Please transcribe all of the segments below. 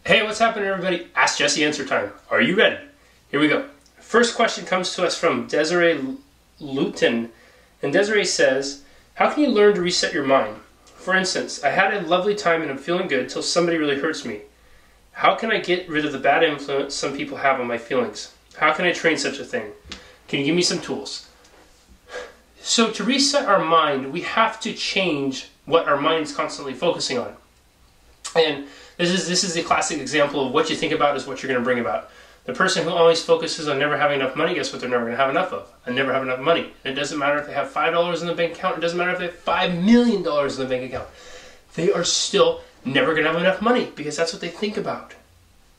Hey, what's happening, everybody? Ask Jesse answer time. Are you ready? Here we go. First question comes to us from Desiree Luton. And Desiree says, how can you learn to reset your mind? For instance, I had a lovely time and I'm feeling good till somebody really hurts me. How can I get rid of the bad influence some people have on my feelings? How can I train such a thing? Can you give me some tools? So to reset our mind, we have to change what our mind's constantly focusing on. And this is a classic example of what you think about is what you're going to bring about. The person who always focuses on never having enough money, guess what they're never going to have enough of? And never have enough money. And it doesn't matter if they have $5 in the bank account. It doesn't matter if they have $5 million in the bank account. They are still never going to have enough money because that's what they think about.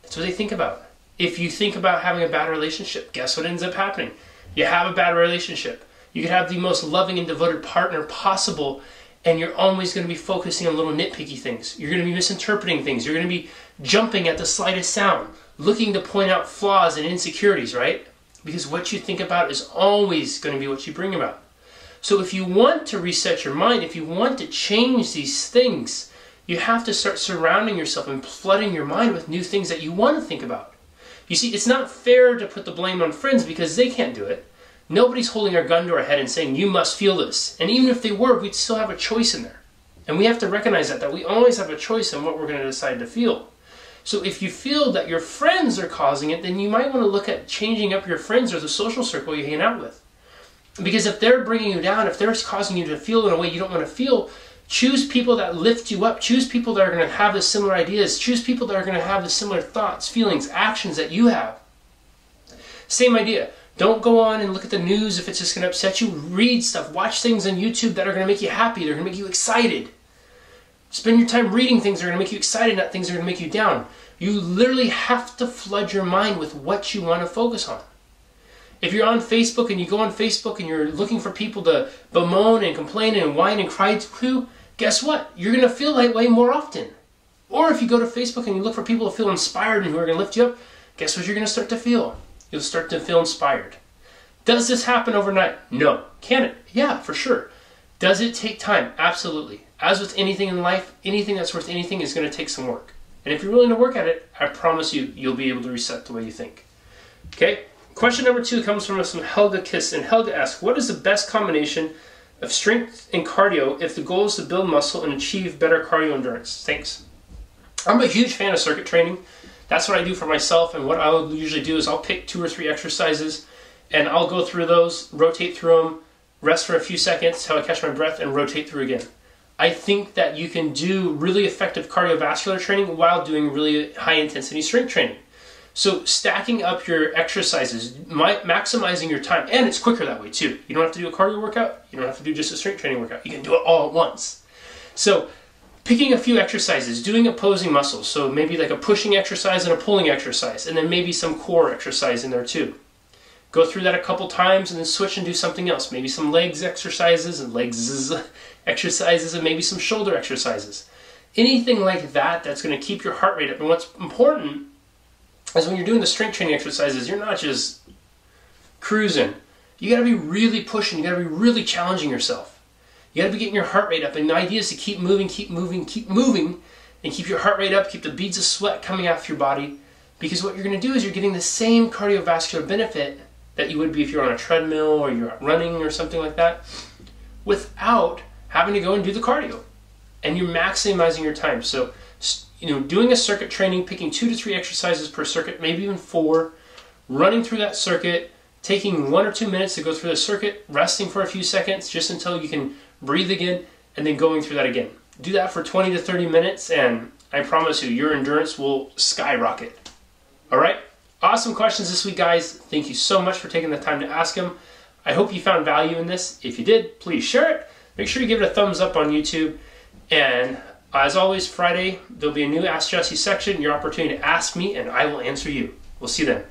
That's what they think about. If you think about having a bad relationship, guess what ends up happening? You have a bad relationship. You could have the most loving and devoted partner possible, and you're always going to be focusing on little nitpicky things. You're going to be misinterpreting things. You're going to be jumping at the slightest sound, looking to point out flaws and insecurities, right? Because what you think about is always going to be what you bring about. So if you want to reset your mind, if you want to change these things, you have to start surrounding yourself and flooding your mind with new things that you want to think about. You see, it's not fair to put the blame on friends because they can't do it. Nobody's holding our gun to our head and saying, you must feel this. And even if they were, we'd still have a choice in there. And we have to recognize that we always have a choice in what we're going to decide to feel. So if you feel that your friends are causing it, then you might want to look at changing up your friends or the social circle you hang out with. Because if they're bringing you down, if they're causing you to feel in a way you don't want to feel, choose people that lift you up. Choose people that are going to have the similar ideas. Choose people that are going to have the similar thoughts, feelings, actions that you have. Same idea. Don't go on and look at the news if it's just going to upset you. Read stuff. Watch things on YouTube that are going to make you happy. They're going to make you excited. Spend your time reading things that are going to make you excited, not things that are going to make you down. You literally have to flood your mind with what you want to focus on. If you're on Facebook and you go on Facebook and you're looking for people to bemoan and complain and whine and cry to, guess what? You're going to feel that way more often. Or if you go to Facebook and you look for people to feel inspired and who are going to lift you up, guess what you're going to start to feel? You'll start to feel inspired. Does this happen overnight? No. Can it? Yeah, for sure. Does it take time? Absolutely. As with anything in life, anything that's worth anything is going to take some work. And if you're willing to work at it, I promise you, you'll be able to reset the way you think. Okay? Question number 2 comes from us from Helga Kiss. And Helga asks, what is the best combination of strength and cardio if the goal is to build muscle and achieve better cardio endurance? Thanks. I'm a huge fan of circuit training. That's what I do for myself, and what I'll usually do is I'll pick 2 or 3 exercises, and I'll go through those, rotate through them, rest for a few seconds till I catch my breath, and rotate through again. I think that you can do really effective cardiovascular training while doing really high-intensity strength training. So stacking up your exercises, maximizing your time, and it's quicker that way too. You don't have to do a cardio workout, you don't have to do just a strength training workout. You can do it all at once. So picking a few exercises, doing opposing muscles, so maybe like a pushing exercise and a pulling exercise, and then maybe some core exercise in there too. Go through that a couple times and then switch and do something else. Maybe some legs exercises and exercises and maybe some shoulder exercises. Anything like that that's going to keep your heart rate up. And what's important is when you're doing the strength training exercises, you're not just cruising. You got to be really pushing. You got to be really challenging yourself. You got to be getting your heart rate up, and the idea is to keep moving, and keep your heart rate up, keep the beads of sweat coming out of your body, because what you're going to do is you're getting the same cardiovascular benefit that you would be if you're on a treadmill or you're running or something like that, without having to go and do the cardio, and you're maximizing your time. So, doing a circuit training, picking 2 to 3 exercises per circuit, maybe even 4, running through that circuit, taking 1 or 2 minutes to go through the circuit, resting for a few seconds just until you can breathe again, and then going through that again. Do that for 20 to 30 minutes, and I promise you, your endurance will skyrocket. All right? Awesome questions this week, guys. Thank you so much for taking the time to ask them. I hope you found value in this. If you did, please share it. Make sure you give it a thumbs up on YouTube. And as always, Friday, there'll be a new Ask Jesse section, your opportunity to ask me, and I will answer you. We'll see you then.